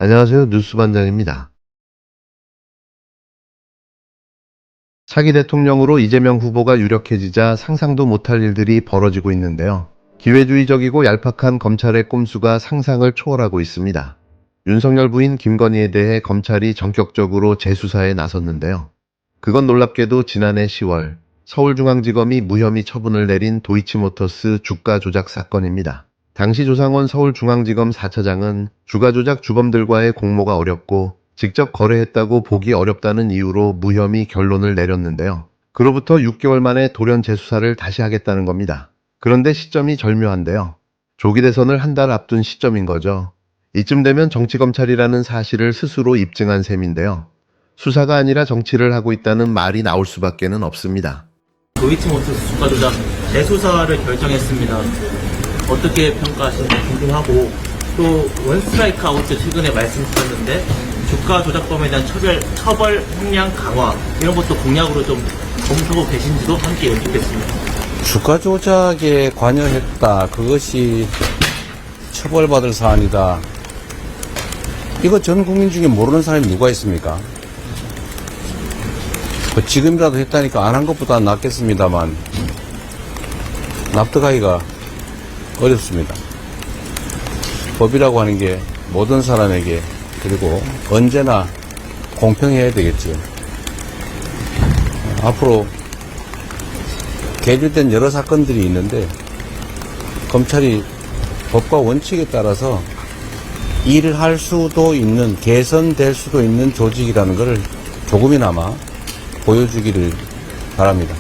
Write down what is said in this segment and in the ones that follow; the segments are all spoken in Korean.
안녕하세요. 뉴스반장입니다. 차기 대통령으로 이재명 후보가 유력해지자 상상도 못할 일들이 벌어지고 있는데요. 기회주의적이고 얄팍한 검찰의 꼼수가 상상을 초월하고 있습니다. 윤석열 부인 김건희에 대해 검찰이 전격적으로 재수사에 나섰는데요. 그건 놀랍게도 지난해 10월 서울중앙지검이 무혐의 처분을 내린 도이치모터스 주가 조작 사건입니다. 당시 조상원 서울중앙지검 4차장은 주가 조작 주범들과의 공모가 어렵고 직접 거래했다고 보기 어렵다는 이유로 무혐의 결론을 내렸는데요. 그로부터 6개월 만에 돌연 재수사를 다시 하겠다는 겁니다. 그런데 시점이 절묘한데요. 조기 대선을 한 달 앞둔 시점인 거죠. 이쯤 되면 정치검찰이라는 사실을 스스로 입증한 셈인데요. 수사가 아니라 정치를 하고 있다는 말이 나올 수밖에는 없습니다. 도이치모터스 주가 조작 재수사를 결정했습니다. 어떻게 평가하시는지 궁금하고, 또 원스트라이크 아웃 최근에 말씀주셨는데 주가 조작범에 대한 처벌 형량 강화 이런 것도 공약으로 좀 검토하고 계신지도 함께 여쭙겠습니다. 주가 조작에 관여했다. 그것이 처벌받을 사안이다. 이거 전 국민 중에 모르는 사람이 누가 있습니까? 지금이라도 했다니까 안 한 것보다 낫겠습니다만 납득하기가 어렵습니다. 법이라고 하는 게 모든 사람에게 그리고 언제나 공평해야 되겠죠. 앞으로 계류된 여러 사건들이 있는데 검찰이 법과 원칙에 따라서 일을 할 수도 있는, 개선될 수도 있는 조직이라는 것을 조금이나마 보여주기를 바랍니다.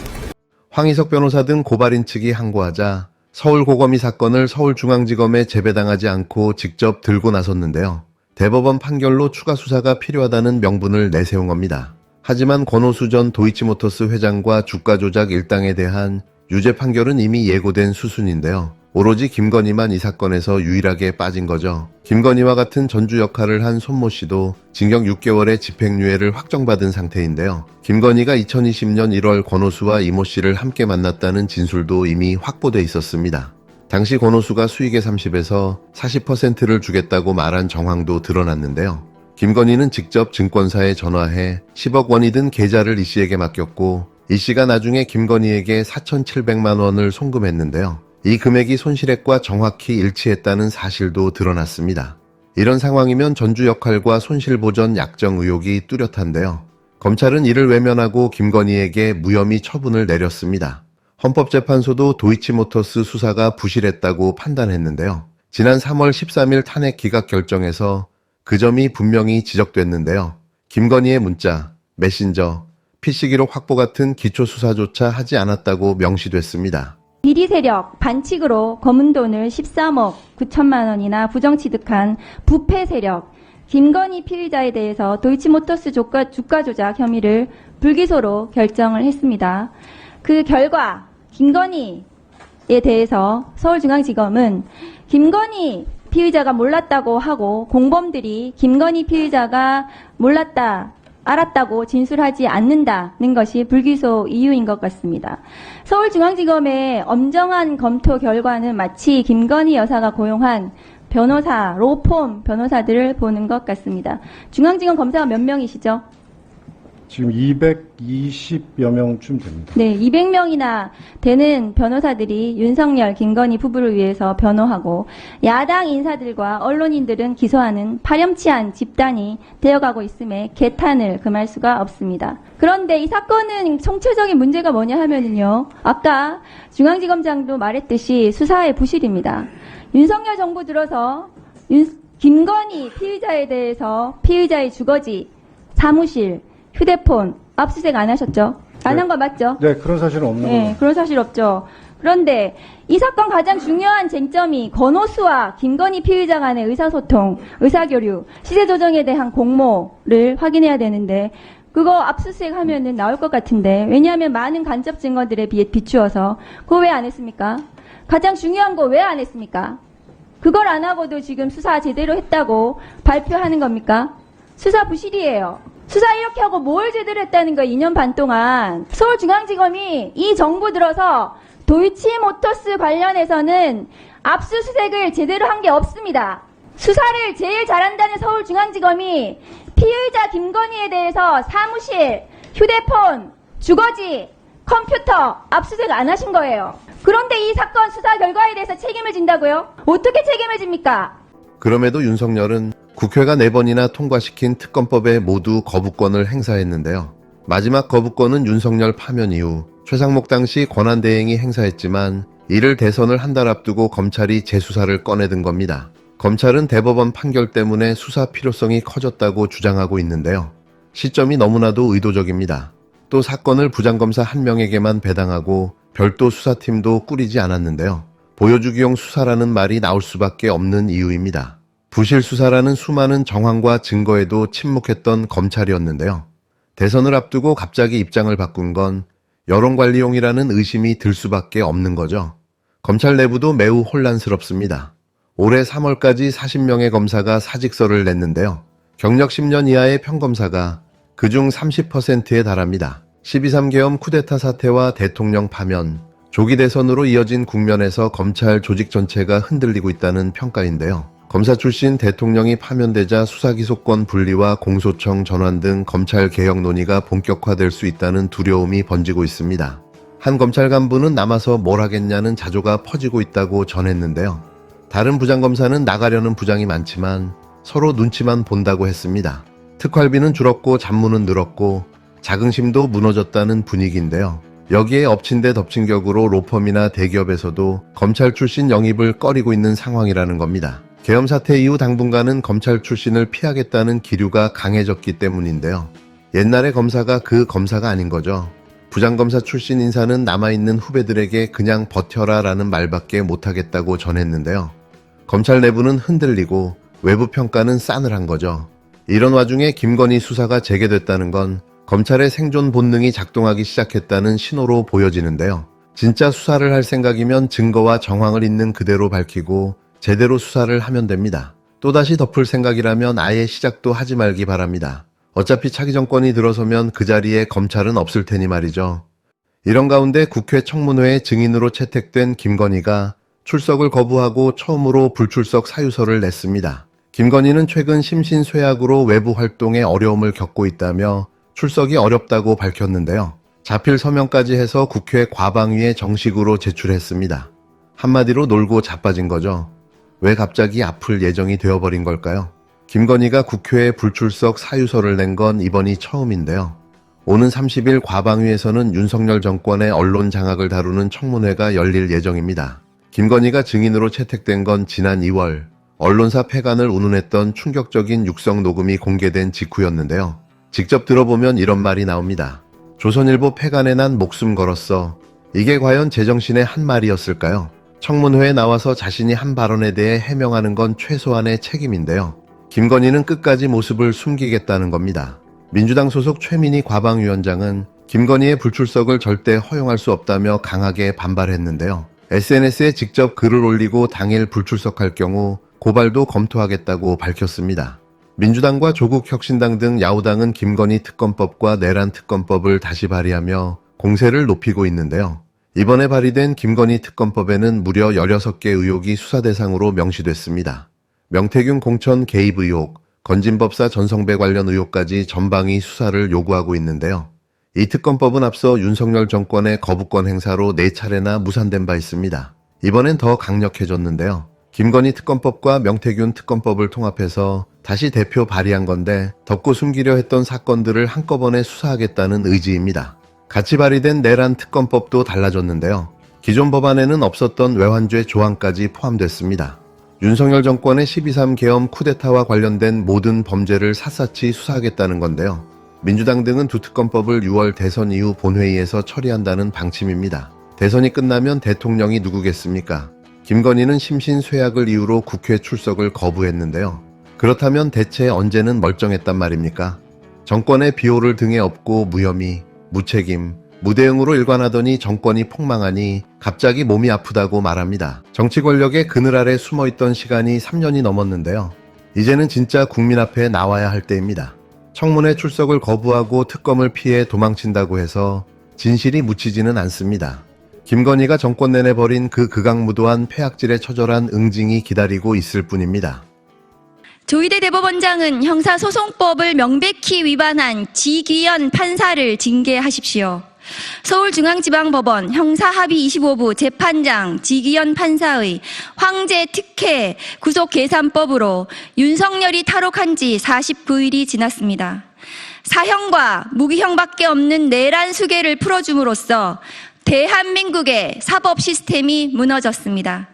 황희석 변호사 등 고발인 측이 항고하자 서울고검이 사건을 서울중앙지검에 재배당하지 않고 직접 들고 나섰는데요. 대법원 판결로 추가 수사가 필요하다는 명분을 내세운 겁니다. 하지만 권오수 전 도이치모터스 회장과 주가 조작 일당에 대한 유죄 판결은 이미 예고된 수순인데요. 오로지 김건희만 이 사건에서 유일하게 빠진 거죠. 김건희와 같은 전주 역할을 한 손모 씨도 징역 6개월의 집행유예를 확정받은 상태인데요. 김건희가 2020년 1월 권오수와 이모 씨를 함께 만났다는 진술도 이미 확보돼 있었습니다. 당시 권오수가 수익의 30에서 40%를 주겠다고 말한 정황도 드러났는데요. 김건희는 직접 증권사에 전화해 10억 원이 든 계좌를 이 씨에게 맡겼고 이 씨가 나중에 김건희에게 4,700만 원을 송금했는데요. 이 금액이 손실액과 정확히 일치했다는 사실도 드러났습니다. 이런 상황이면 전주 역할과 손실보전 약정 의혹이 뚜렷한데요. 검찰은 이를 외면하고 김건희에게 무혐의 처분을 내렸습니다. 헌법재판소도 도이치모터스 수사가 부실했다고 판단했는데요. 지난 3월 13일 탄핵 기각 결정에서 그 점이 분명히 지적됐는데요. 김건희의 문자, 메신저, PC기록 확보 같은 기초수사조차 하지 않았다고 명시됐습니다. 비리 세력 반칙으로 검은 돈을 13억 9천만 원이나 부정취득한 부패 세력 김건희 피의자에 대해서 도이치모터스 주가 조작 혐의를 불기소로 결정을 했습니다. 그 결과 김건희에 대해서 서울중앙지검은 김건희 피의자가 몰랐다고 하고 공범들이 김건희 피의자가 몰랐다, 알았다고 진술하지 않는다는 것이 불기소 이유인 것 같습니다. 서울중앙지검의 엄정한 검토 결과는 마치 김건희 여사가 고용한 변호사, 로펌 변호사들을 보는 것 같습니다. 중앙지검 검사가 몇 명이시죠? 지금 220여 명쯤 됩니다. 네, 200명이나 되는 변호사들이 윤석열, 김건희 부부를 위해서 변호하고 야당 인사들과 언론인들은 기소하는 파렴치한 집단이 되어가고 있음에 개탄을 금할 수가 없습니다. 그런데 이 사건은 총체적인 문제가 뭐냐 하면은요, 아까 중앙지검장도 말했듯이 수사의 부실입니다. 윤석열 정부 들어서 김건희 피의자에 대해서 피의자의 주거지, 사무실, 휴대폰 압수수색 안 하셨죠? 안 한 거 맞죠? 네, 그런 사실은 없는 거예요. 네, 그런 사실 없죠. 그런데 이 사건 가장 중요한 쟁점이 권오수와 김건희 피의자 간의 의사소통, 의사교류, 시세 조정에 대한 공모를 확인해야 되는데 그거 압수수색 하면은 나올 것 같은데 왜냐하면 많은 간접 증거들에 비추어서 그거 왜 안 했습니까? 가장 중요한 거 왜 안 했습니까? 그걸 안 하고도 지금 수사 제대로 했다고 발표하는 겁니까? 수사 부실이에요. 수사 이렇게 하고 뭘 제대로 했다는 거예요. 2년 반 동안. 서울중앙지검이 이 정부 들어서 도이치모터스 관련해서는 압수수색을 제대로 한 게 없습니다. 수사를 제일 잘한다는 서울중앙지검이 피의자 김건희에 대해서 사무실, 휴대폰, 주거지, 컴퓨터 압수수색 안 하신 거예요. 그런데 이 사건 수사 결과에 대해서 책임을 진다고요? 어떻게 책임을 집니까? 그럼에도 윤석열은 국회가 4번이나 통과시킨 특검법에 모두 거부권을 행사했는데요. 마지막 거부권은 윤석열 파면 이후 최상목 당시 권한대행이 행사했지만 이를 대선을 한 달 앞두고 검찰이 재수사를 꺼내든 겁니다. 검찰은 대법원 판결 때문에 수사 필요성이 커졌다고 주장하고 있는데요. 시점이 너무나도 의도적입니다. 또 사건을 부장검사 한 명에게만 배당하고 별도 수사팀도 꾸리지 않았는데요. 보여주기용 수사라는 말이 나올 수밖에 없는 이유입니다. 부실 수사라는 수많은 정황과 증거에도 침묵했던 검찰이었는데요. 대선을 앞두고 갑자기 입장을 바꾼 건 여론관리용이라는 의심이 들 수밖에 없는 거죠. 검찰 내부도 매우 혼란스럽습니다. 올해 3월까지 40명의 검사가 사직서를 냈는데요. 경력 10년 이하의 평검사가 그중 30%에 달합니다. 12.3 계엄 쿠데타 사태와 대통령 파면, 조기 대선으로 이어진 국면에서 검찰 조직 전체가 흔들리고 있다는 평가인데요. 검사 출신 대통령이 파면되자 수사기소권 분리와 공소청 전환 등 검찰 개혁 논의가 본격화될 수 있다는 두려움이 번지고 있습니다. 한 검찰 간부는 남아서 뭘 하겠냐는 자조가 퍼지고 있다고 전했는데요. 다른 부장검사는 나가려는 부장이 많지만 서로 눈치만 본다고 했습니다. 특활비는 줄었고 잡무는 늘었고 자긍심도 무너졌다는 분위기인데요. 여기에 엎친 데 덮친 격으로 로펌이나 대기업에서도 검찰 출신 영입을 꺼리고 있는 상황이라는 겁니다. 계엄 사태 이후 당분간은 검찰 출신을 피하겠다는 기류가 강해졌기 때문인데요. 옛날의 검사가 그 검사가 아닌 거죠. 부장검사 출신 인사는 남아있는 후배들에게 그냥 버텨라 라는 말밖에 못하겠다고 전했는데요. 검찰 내부는 흔들리고 외부 평가는 싸늘한 거죠. 이런 와중에 김건희 수사가 재개됐다는 건 검찰의 생존 본능이 작동하기 시작했다는 신호로 보여지는데요. 진짜 수사를 할 생각이면 증거와 정황을 있는 그대로 밝히고 제대로 수사를 하면 됩니다. 또다시 덮을 생각이라면 아예 시작도 하지 말기 바랍니다. 어차피 차기 정권이 들어서면 그 자리에 검찰은 없을 테니 말이죠. 이런 가운데 국회 청문회에 증인으로 채택된 김건희가 출석을 거부하고 처음으로 불출석 사유서를 냈습니다. 김건희는 최근 심신쇠약으로 외부 활동에 어려움을 겪고 있다며 출석이 어렵다고 밝혔는데요. 자필 서명까지 해서 국회 과방위에 정식으로 제출했습니다. 한마디로 놀고 자빠진 거죠. 왜 갑자기 아플 예정이 되어버린 걸까요? 김건희가 국회에 불출석 사유서를 낸 건 이번이 처음인데요. 오는 30일 과방위에서는 윤석열 정권의 언론 장악을 다루는 청문회가 열릴 예정입니다. 김건희가 증인으로 채택된 건 지난 2월 언론사 폐간을 운운했던 충격적인 육성 녹음이 공개된 직후였는데요. 직접 들어보면 이런 말이 나옵니다. 조선일보 폐간에 난 목숨 걸었어. 이게 과연 제정신의 한 말이었을까요? 청문회에 나와서 자신이 한 발언에 대해 해명하는 건 최소한의 책임인데요. 김건희는 끝까지 모습을 숨기겠다는 겁니다. 민주당 소속 최민희 과방위원장은 김건희의 불출석을 절대 허용할 수 없다며 강하게 반발했는데요. SNS에 직접 글을 올리고 당일 불출석할 경우 고발도 검토하겠다고 밝혔습니다. 민주당과 조국혁신당 등 야후당은 김건희 특검법과 내란 특검법을 다시 발의하며 공세를 높이고 있는데요. 이번에 발의된 김건희 특검법에는 무려 16개 의혹이 수사 대상으로 명시됐습니다. 명태균 공천 개입 의혹, 건진법사 전성배 관련 의혹까지 전방위 수사를 요구하고 있는데요. 이 특검법은 앞서 윤석열 정권의 거부권 행사로 4차례나 무산된 바 있습니다. 이번엔 더 강력해졌는데요. 김건희 특검법과 명태균 특검법을 통합해서 다시 대표 발의한 건데 덮고 숨기려 했던 사건들을 한꺼번에 수사하겠다는 의지입니다. 같이 발의된 내란 특검법도 달라졌는데요. 기존 법안에는 없었던 외환죄 조항까지 포함됐습니다. 윤석열 정권의 12.3 계엄 쿠데타와 관련된 모든 범죄를 샅샅이 수사하겠다는 건데요. 민주당 등은 두 특검법을 6월 대선 이후 본회의에서 처리한다는 방침입니다. 대선이 끝나면 대통령이 누구겠습니까? 김건희는 심신쇠약을 이유로 국회 출석을 거부했는데요. 그렇다면 대체 언제는 멀쩡했단 말입니까? 정권의 비호를 등에 업고 무혐의, 무책임, 무대응으로 일관하더니 정권이 폭망하니 갑자기 몸이 아프다고 말합니다. 정치 권력의 그늘 아래 숨어있던 시간이 3년이 넘었는데요. 이제는 진짜 국민 앞에 나와야 할 때입니다. 청문회 출석을 거부하고 특검을 피해 도망친다고 해서 진실이 묻히지는 않습니다. 김건희가 정권 내내 벌인 그 극악무도한 폐악질에 처절한 응징이 기다리고 있을 뿐입니다. 조희대 대법원장은 형사소송법을 명백히 위반한 지기현 판사를 징계하십시오. 서울중앙지방법원 형사합의 25부 재판장 지기현 판사의 황제 특혜 구속계산법으로 윤석열이 탈옥한 지 49일이 지났습니다. 사형과 무기형밖에 없는 내란 수괴를 풀어줌으로써 대한민국의 사법 시스템이 무너졌습니다.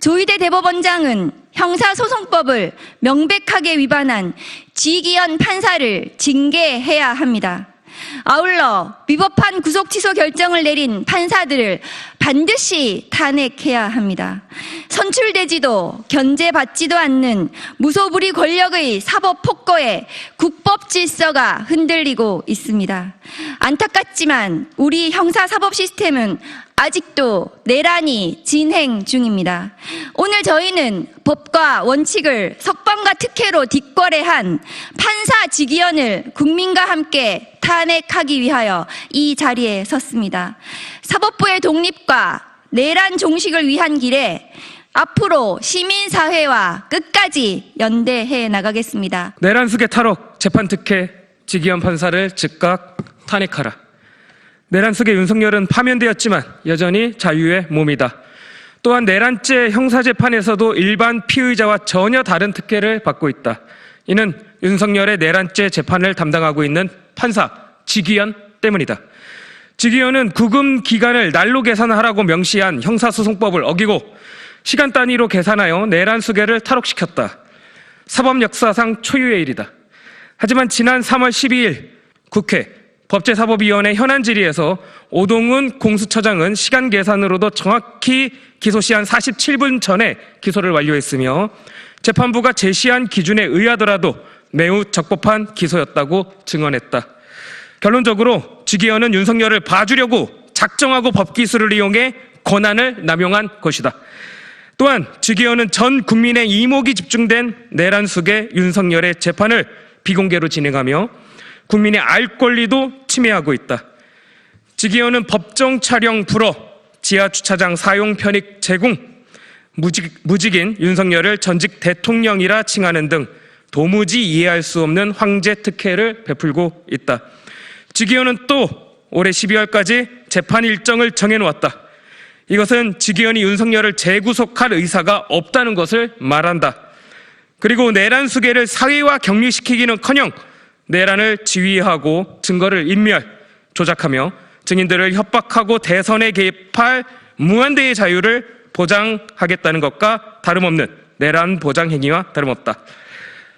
조희대 대법원장은 형사소송법을 명백하게 위반한 지기현 판사를 징계해야 합니다. 아울러 위법한 구속 취소 결정을 내린 판사들을 반드시 탄핵해야 합니다. 선출되지도 견제받지도 않는 무소불위 권력의 사법 폭거에 국법 질서가 흔들리고 있습니다. 안타깝지만 우리 형사사법 시스템은 아직도 내란이 진행 중입니다. 오늘 저희는 법과 원칙을 석방과 특혜로 뒷거래한 판사 지기현을 국민과 함께 탄핵하기 위하여 이 자리에 섰습니다. 사법부의 독립과 내란 종식을 위한 길에 앞으로 시민사회와 끝까지 연대해 나가겠습니다. 내란 수괴 탈옥 재판 특혜 지기현 판사를 즉각 탄핵하라. 내란 속의 윤석열은 파면되었지만 여전히 자유의 몸이다. 또한 내란죄 형사재판에서도 일반 피의자와 전혀 다른 특혜를 받고 있다. 이는 윤석열의 내란죄 재판을 담당하고 있는 판사 지기현 때문이다. 지기현은 구금 기간을 날로 계산하라고 명시한 형사소송법을 어기고 시간 단위로 계산하여 내란 수괴를 탈옥시켰다. 사법 역사상 초유의 일이다. 하지만 지난 3월 12일 국회 법제사법위원회 현안 질의에서 오동훈 공수처장은 시간 계산으로도 정확히 기소 시한 47분 전에 기소를 완료했으며 재판부가 제시한 기준에 의하더라도 매우 적법한 기소였다고 증언했다. 결론적으로 지기현은 윤석열을 봐주려고 작정하고 법기술을 이용해 권한을 남용한 것이다. 또한 지기현은 전 국민의 이목이 집중된 내란 속의 윤석열의 재판을 비공개로 진행하며 국민의 알 권리도 침해하고 있다. 지기현은 법정 촬영 불허, 지하 주차장 사용 편익 제공, 무직인 윤석열을 전직 대통령이라 칭하는 등 도무지 이해할 수 없는 황제 특혜를 베풀고 있다. 지기현은 또 올해 12월까지 재판 일정을 정해놓았다. 이것은 지기현이 윤석열을 재구속할 의사가 없다는 것을 말한다. 그리고 내란 수괴를 사회화 격리시키기는커녕 내란을 지휘하고 증거를 인멸, 조작하며 증인들을 협박하고 대선에 개입할 무한대의 자유를 보장하겠다는 것과 다름없는 내란 보장 행위와 다름없다.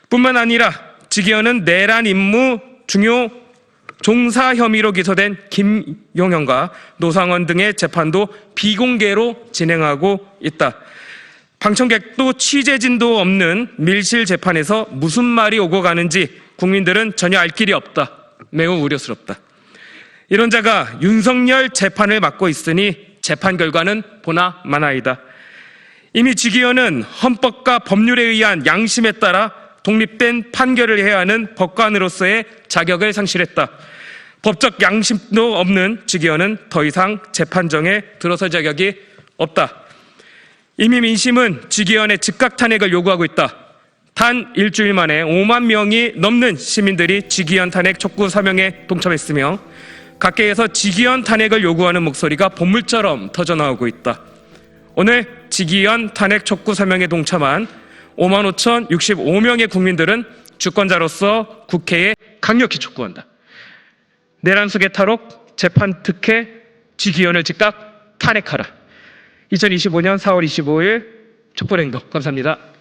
뿐만 아니라 지기현은 내란 임무 중요 종사 혐의로 기소된 김용현과 노상원 등의 재판도 비공개로 진행하고 있다. 방청객도 취재진도 없는 밀실 재판에서 무슨 말이 오고 가는지 국민들은 전혀 알 길이 없다. 매우 우려스럽다. 이런 자가 윤석열 재판을 맡고 있으니 재판 결과는 보나 마나이다. 이미 지기현은 헌법과 법률에 의한 양심에 따라 독립된 판결을 해야 하는 법관으로서의 자격을 상실했다. 법적 양심도 없는 지기현은 더 이상 재판정에 들어설 자격이 없다. 이미 민심은 지기현의 즉각 탄핵을 요구하고 있다. 단 일주일 만에 5만 명이 넘는 시민들이 지기현 탄핵 촉구 서명에 동참했으며 각계에서 지기현 탄핵을 요구하는 목소리가 본물처럼 터져나오고 있다. 오늘 지기현 탄핵 촉구 서명에 동참한 55,065명의 국민들은 주권자로서 국회에 강력히 촉구한다. 내란 수괴 탈옥, 재판 특혜, 지기현을 즉각 탄핵하라. 2025년 4월 25일 촛불행동 감사합니다.